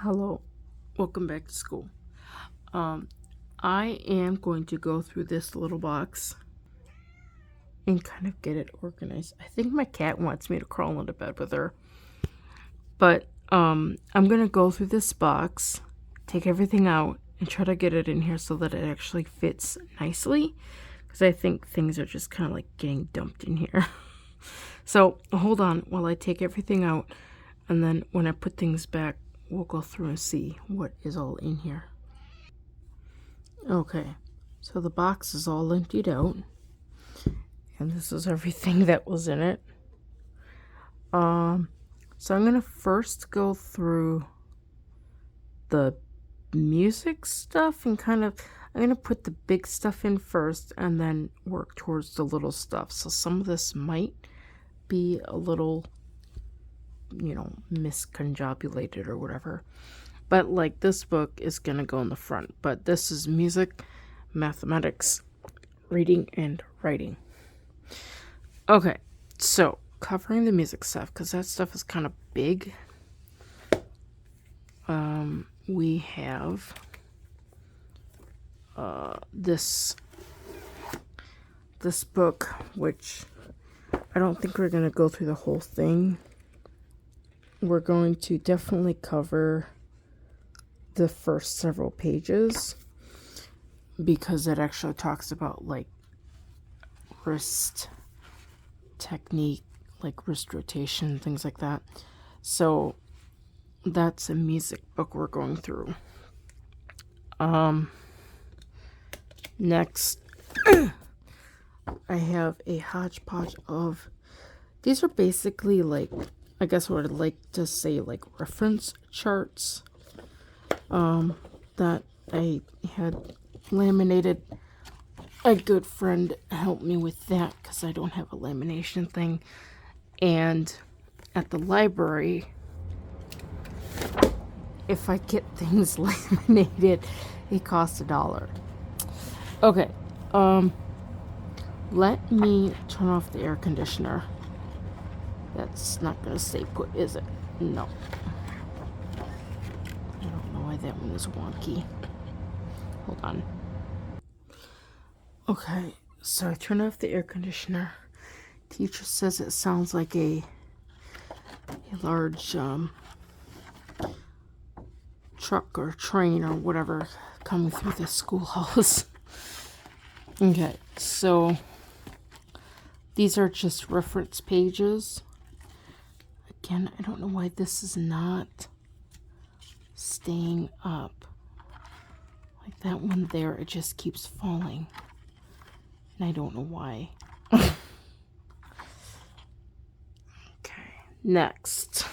Hello, welcome back to school. Um, I am going to go through this little box and kind of get it organized. I think my cat wants me to crawl into bed with her, but I'm gonna go through this box, take everything out, and try to get it in here so that it actually fits nicely. Because I think things are just kind of like getting dumped in here. So hold on while I take everything out, and then when I put things back, we'll go through and see what is all in here. Okay, so the box is all emptied out, and this is everything that was in it. So I'm gonna first go through the music stuff and I'm gonna put the big stuff in first and then work towards the little stuff. So some of this might be a little, misconjobulated or whatever. But like this book is gonna go in the front, but this is music, mathematics, reading, and writing. Okay, so covering the music stuff, because that stuff is kind of big. We have this book, which I don't think we're gonna go through the whole thing. We're going to definitely cover the first several pages because it actually talks about like wrist technique, like wrist rotation, things like that. So that's a music book we're going through. Next, I have a hodgepodge of, these are basically like, I guess what I'd like to say, like reference charts that I had laminated. A good friend helped me with that because I don't have a lamination thing. And at the library, if I get things laminated, it costs $1. Okay, let me turn off the air conditioner. That's not gonna stay put, is it? No. I don't know why that one is wonky. Hold on. Okay, so I turned off the air conditioner. Teacher says it sounds like a large truck or train or whatever coming through the schoolhouse. Okay, so these are just reference pages. Again, I don't know why this is not staying up. Like that one there, it just keeps falling. And I don't know why. Okay, next.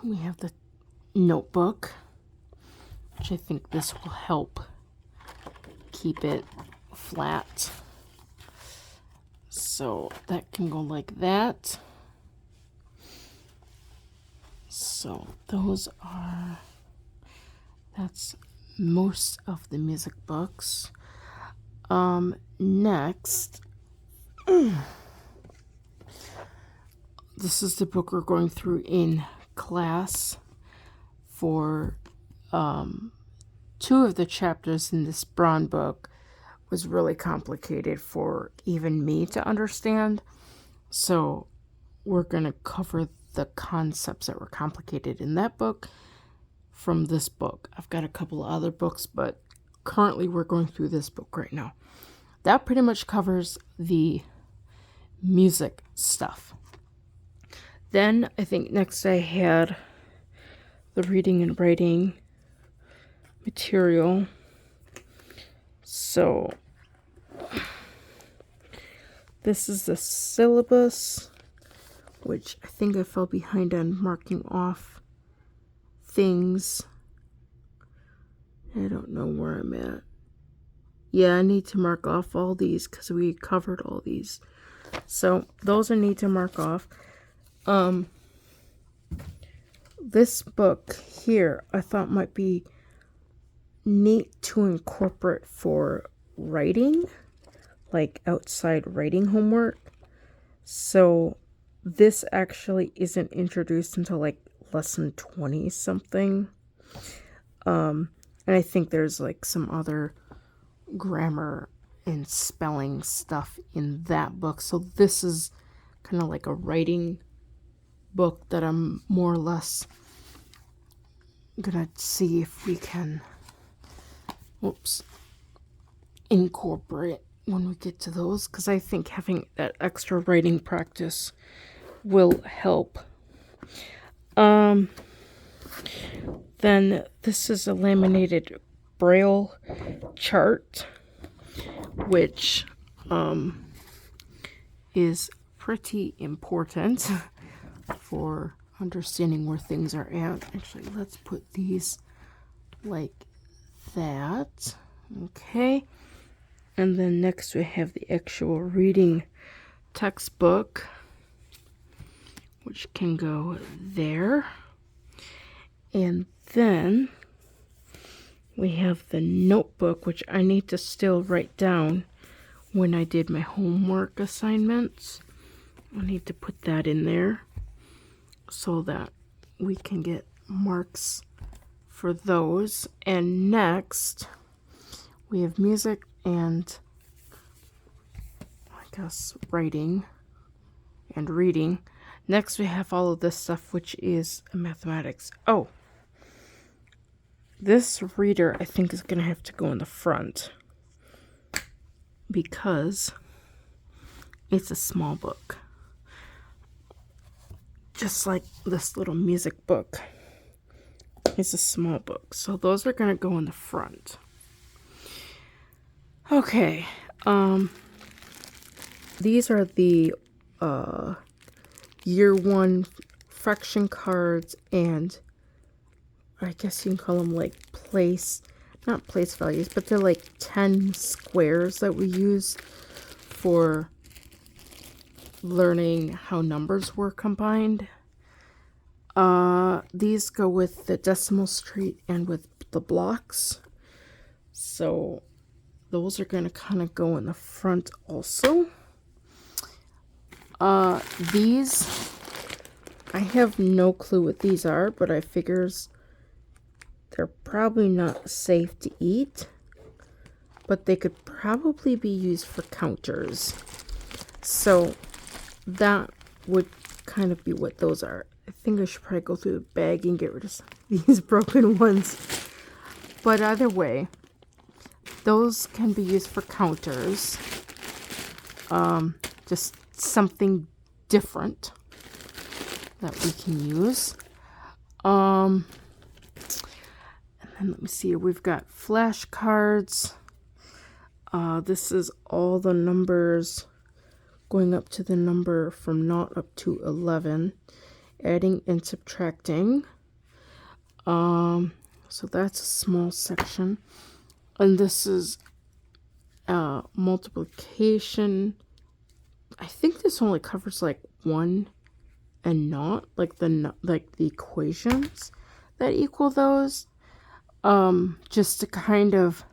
We have the notebook, which I think this will help keep it flat. So that can go like that. So that's most of the music books. Next, this is the book we're going through in class for 2 of the chapters in this Braun book was really complicated for even me to understand. So we're going to cover the concepts that were complicated in that book from this book. I've got a couple of other books, but currently we're going through this book right now. That pretty much covers the music stuff. Then I think next I had the reading and writing material. So this is the syllabus, which I think I fell behind on marking off things. I don't know where I'm at. Yeah, I need to mark off all these because we covered all these. So those I need to mark off. This book here I thought might be neat to incorporate for writing, like outside writing homework. So this actually isn't introduced until like lesson 20 something. And I think there's like some other grammar and spelling stuff in that book. So this is kind of like a writing book that I'm more or less gonna see if we can incorporate when we get to those, because I think having that extra writing practice will help. Then this is a laminated braille chart, which is pretty important for understanding where things are at. Actually, let's put these like that. Okay. And then next we have the actual reading textbook, which can go there. And then we have the notebook, which I need to still write down when I did my homework assignments. I need to put that in there so that we can get marks for those. And next we have music and I guess writing and reading. Next we have all of this stuff, which is mathematics. Oh, this reader I think is going to have to go in the front because it's a small book. Just like this little music book. It's a small book. So those are going to go in the front. Okay. These are the year one fraction cards, and I guess you can call them like not place values, but they're like 10 squares that we use for learning how numbers were combined. These go with the decimal street and with the blocks. So those are going to kind of go in the front also. These, I have no clue what these are, but I figures they're probably not safe to eat, but they could probably be used for counters. So that would kind of be what those are. I think I should probably go through the bag and get rid of these broken ones. But either way, those can be used for counters. Just something different that we can use. And then let me see, we've got flashcards. This is all the numbers going up to the number from 0 up to 11, adding and subtracting. So that's a small section. And this is multiplication. I think this only covers like 1 and not like the equations that equal those. Just to kind of,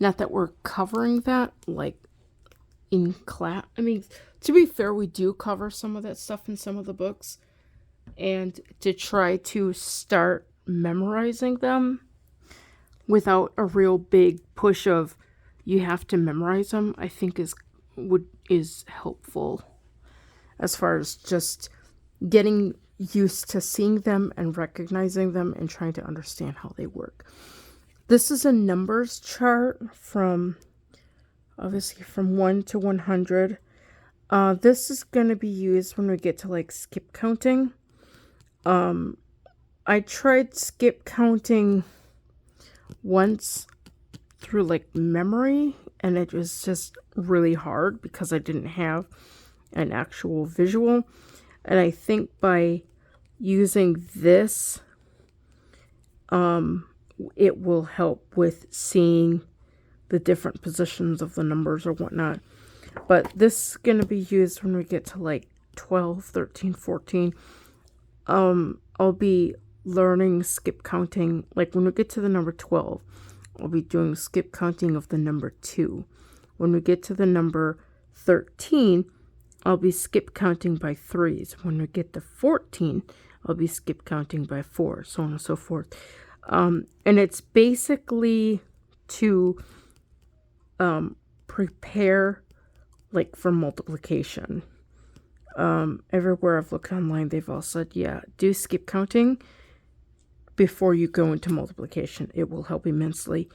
not that we're covering that like in class. I mean, to be fair, we do cover some of that stuff in some of the books, and to try to start memorizing them without a real big push of you have to memorize them, I think is helpful as far as just getting used to seeing them and recognizing them and trying to understand how they work. This is a numbers chart from, obviously, from 1 to 100. This is going to be used when we get to like skip counting. I tried skip counting once through like memory, and it was just really hard because I didn't have an actual visual. And I think by using this, it will help with seeing the different positions of the numbers or whatnot. But this is going to be used when we get to like 12, 13, 14. I'll be learning skip counting. Like when we get to the number 12, I'll be doing skip counting of the number 2. When we get to the number 13, I'll be skip counting by 3s. When we get to 14, I'll be skip counting by 4, so on and so forth. And it's basically to prepare like for multiplication. Everywhere I've looked online, they've all said, yeah, do skip counting before you go into multiplication. It will help immensely.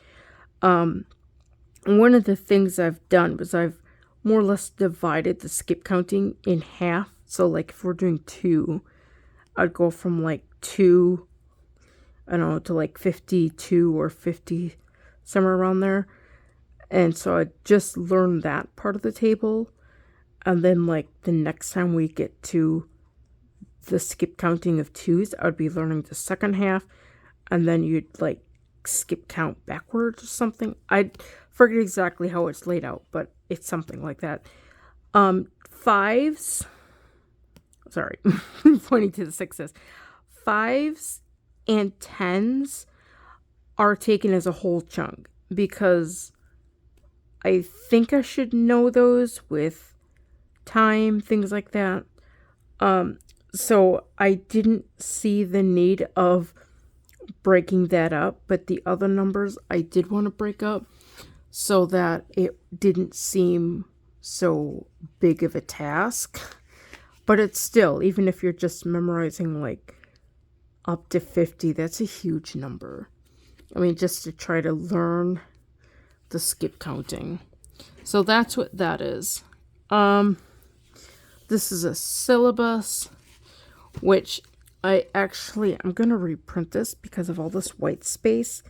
One of the things I've done was I've more or less divided the skip counting in half. So like if we're doing 2, I'd go from like 2, I don't know, to like 52 or 50, somewhere around there. And so I just learned that part of the table. And then like the next time we get to the skip counting of 2s, I'd be learning the second half. And then you'd like skip count backwards or something. I forget exactly how it's laid out, but it's something like that. 5s, sorry, pointing to the 6s. 5s and 10s are taken as a whole chunk because I think I should know those with time, things like that. So I didn't see the need of breaking that up, but the other numbers I did want to break up so that it didn't seem so big of a task. But it's still, even if you're just memorizing like up to 50, that's a huge number. I mean, just to try to learn the skip counting. So that's what that is. This is a syllabus, which I'm going to reprint this because of all this white space.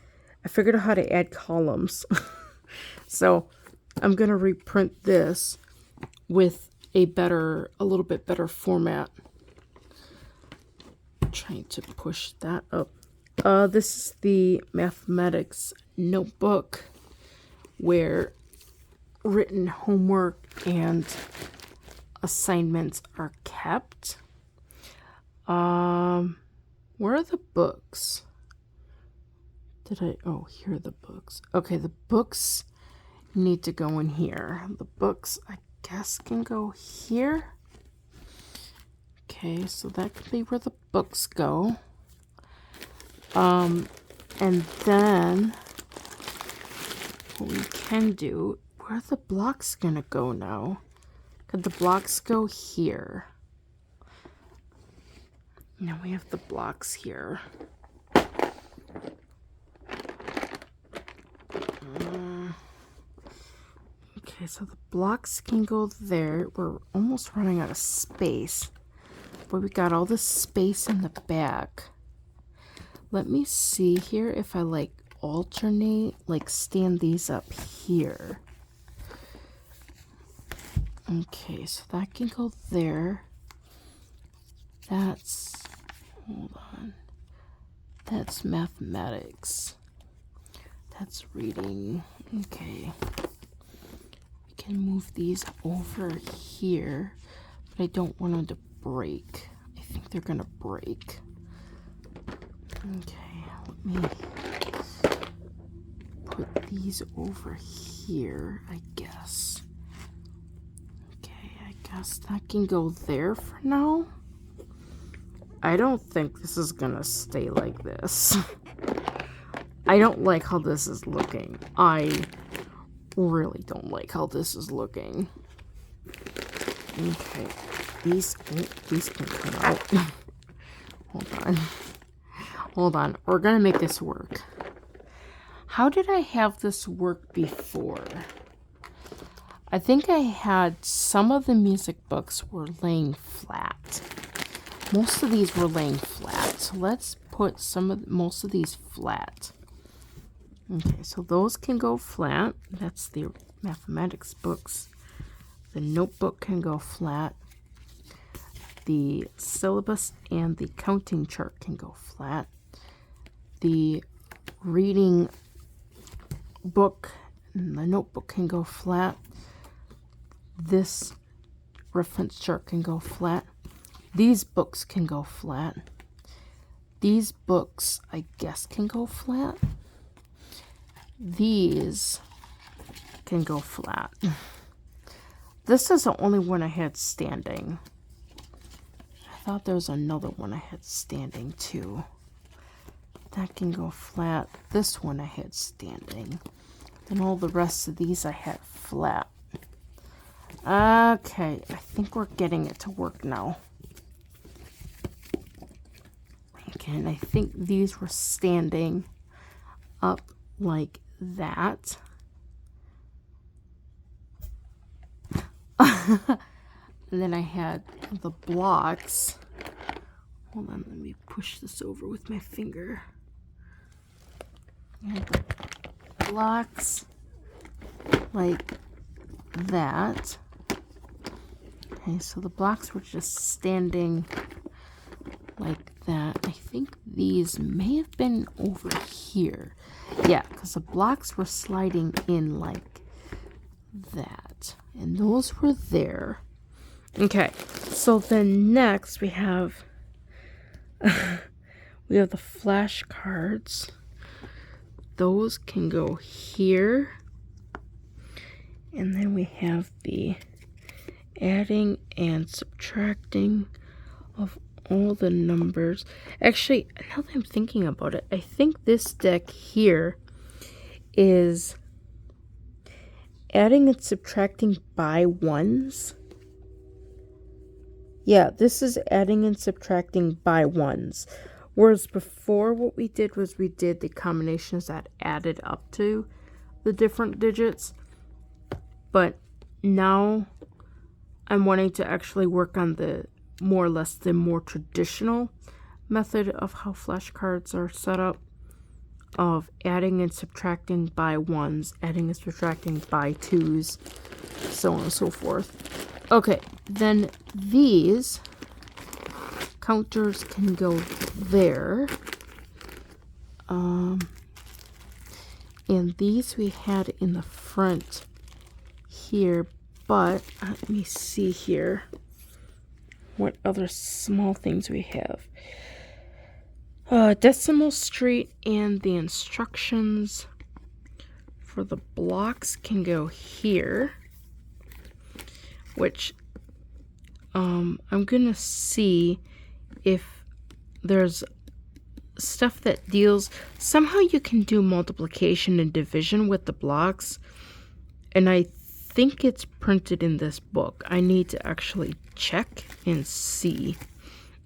I figured out how to add columns. So I'm going to reprint this with a little bit better format. I'm trying to push that up. This is the mathematics notebook where written homework and assignments are kept. Where are the books? Here are the books. Okay, the books need to go in here. The books, I guess, can go here. Okay, so that could be where the books go. And then what we can do, where are the blocks gonna go now? Could the blocks go here? Now we have the blocks here. Okay, so the blocks can go there. We're almost running out of space. But we got all this space in the back. Let me see here if I like alternate, like stand these up here. Okay, so that can go there. Hold on. That's mathematics. That's reading. Okay. We can move these over here, but I don't want them to break. I think they're gonna break. Okay, let me put these over here, I guess. Okay, I guess that can go there for now. I don't think this is gonna stay like this. I don't like how this is looking. I really don't like how this is looking. Okay, these can come out. Hold on. We're gonna make this work. How did I have this work before? I think I had some of the music books were laying flat. Most of these were laying flat. So let's put most of these flat. Okay, so those can go flat. That's the mathematics books. The notebook can go flat. The syllabus and the counting chart can go flat. The reading book and the notebook can go flat. This reference chart can go flat. These books can go flat. These books, I guess, can go flat. These can go flat. This is the only one I had standing. thought there was another one I had standing too. That can go flat. This one I had standing. Then all the rest of these I had flat. Okay, I think we're getting it to work now. Okay, and I think these were standing up like that. And then I had the blocks. Hold on, let me push this over with my finger. I had the blocks like that. Okay, so the blocks were just standing like that. I think these may have been over here. Yeah, because the blocks were sliding in like that. And those were there. Okay, so then next we have the flashcards. Those can go here. And then we have the adding and subtracting of all the numbers. Actually, now that I'm thinking about it, I think this deck here is adding and subtracting by ones. Yeah, this is adding and subtracting by ones. Whereas before, what we did was we did the combinations that added up to the different digits. But now I'm wanting to actually work on the more or less the more traditional method of how flashcards are set up, of adding and subtracting by ones, adding and subtracting by twos, so on and so forth. Okay, then these counters can go there. And these we had in the front here, but let me see here what other small things we have. Decimal street and the instructions for the blocks can go here, which I'm gonna see if there's stuff that deals, somehow you can do multiplication and division with the blocks, and I think it's printed in this book. I need to actually check and see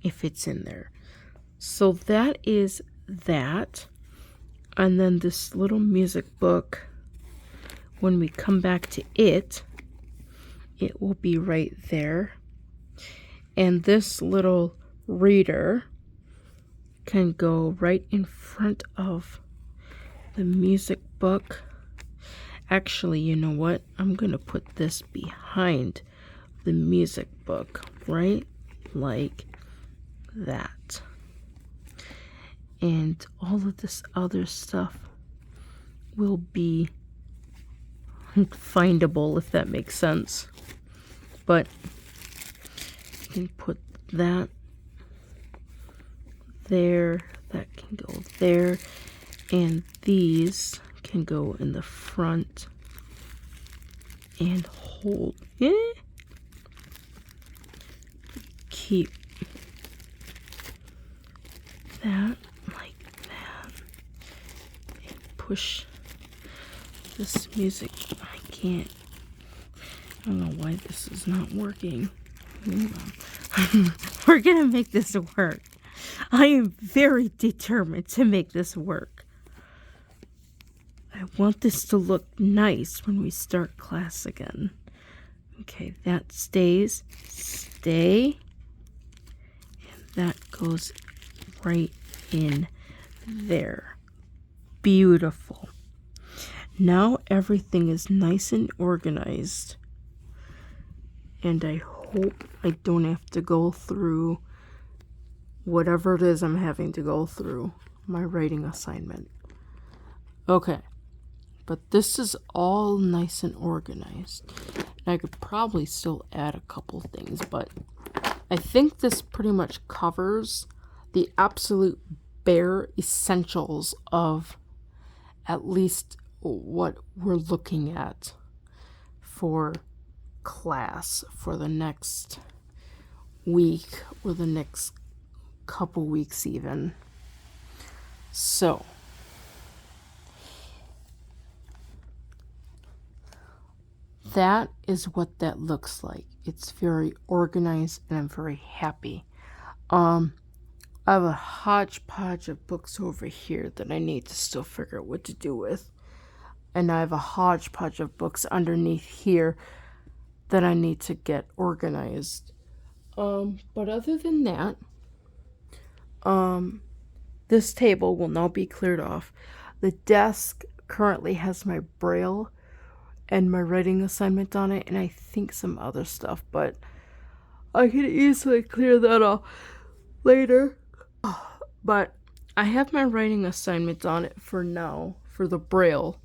if it's in there. So that is that. And then this little music book, when we come back to it, it will be right there. And this little reader can go right in front of the music book. Actually, you know what? I'm going to put this behind the music book, right? Like that. And all of this other stuff will be findable, if that makes sense. But you can put that there, that can go there, and these can go in the front and hold it. Keep that like that and push this music. I can't. I don't know why this is not working. We're gonna make this work. I am very determined to make this work. I want this to look nice when we start class again. Okay, that stays. Stay. And that goes right in there. Beautiful. Now everything is nice and organized. And I hope I don't have to go through whatever it is I'm having to go through, my writing assignment. Okay. But this is all nice and organized. And I could probably still add a couple things, but I think this pretty much covers the absolute bare essentials of at least what we're looking at for class for the next week or the next couple weeks even. So that is what that looks like. It's very organized and I'm very happy. I have a hodgepodge of books over here that I need to still figure out what to do with. And I have a hodgepodge of books underneath here that I need to get organized. But other than that, this table will now be cleared off. The desk currently has my Braille and my writing assignment on it, and I think some other stuff, but I can easily clear that off later. But I have my writing assignment on it for now, for the Braille,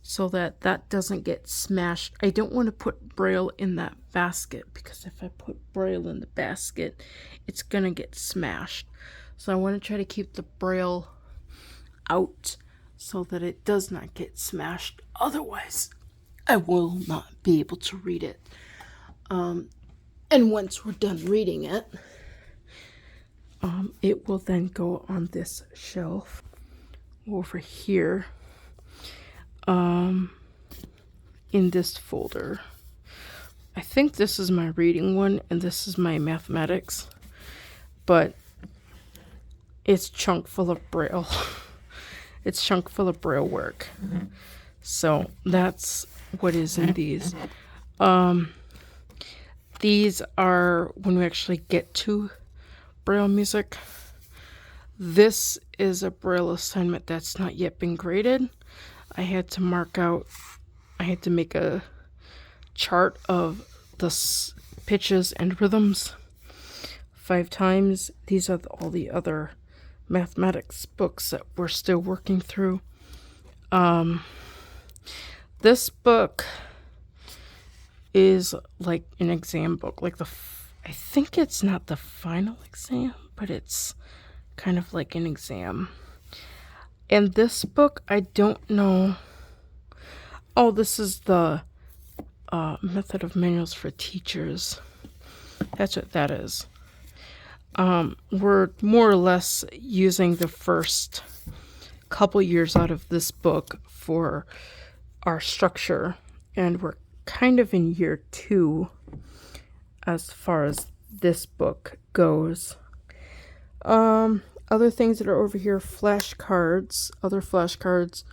so that that doesn't get smashed. I don't want to put Braille in that basket, because if I put Braille in the basket, it's going to get smashed. So I want to try to keep the Braille out so that it does not get smashed. Otherwise, I will not be able to read it. And once we're done reading it, it will then go on this shelf over here, in this folder. I think this is my reading one and this is my mathematics, but it's chunk full of Braille. It's chunk full of Braille work. So that's what is in these. These are when we actually get to Braille music. This is a Braille assignment that's not yet been graded. I had to make a chart of the pitches and rhythms 5 times. These are all the other mathematics books that we're still working through. This book is like an exam book, like I think it's not the final exam, but it's kind of like an exam. And this book, I don't know. Oh, this is the method of manuals for teachers. That's what that is. We're more or less using the first couple years out of this book for our structure, and we're kind of in year 2 as far as this book goes. Other things that are over here, flashcards, other flashcards.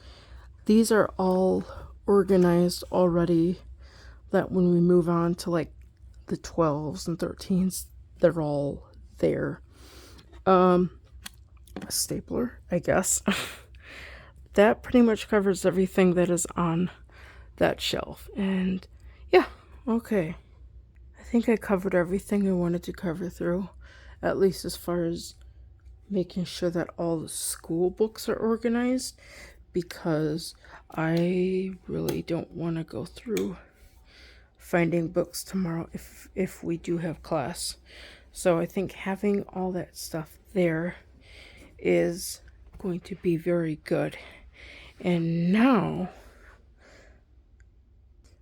These are all organized already, that when we move on to like the 12s and 13s, they're all there. A stapler, I guess. That pretty much covers everything that is on that shelf. And yeah, okay. I think I covered everything I wanted to cover through, at least as far as making sure that all the school books are organized, because I really don't want to go through finding books tomorrow if we do have class. So I think having all that stuff there is going to be very good. And now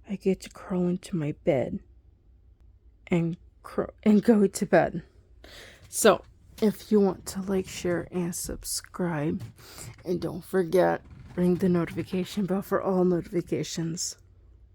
I get to crawl into my bed and go to bed. So if you want to like, share, and subscribe, and don't forget, ring the notification bell for all notifications.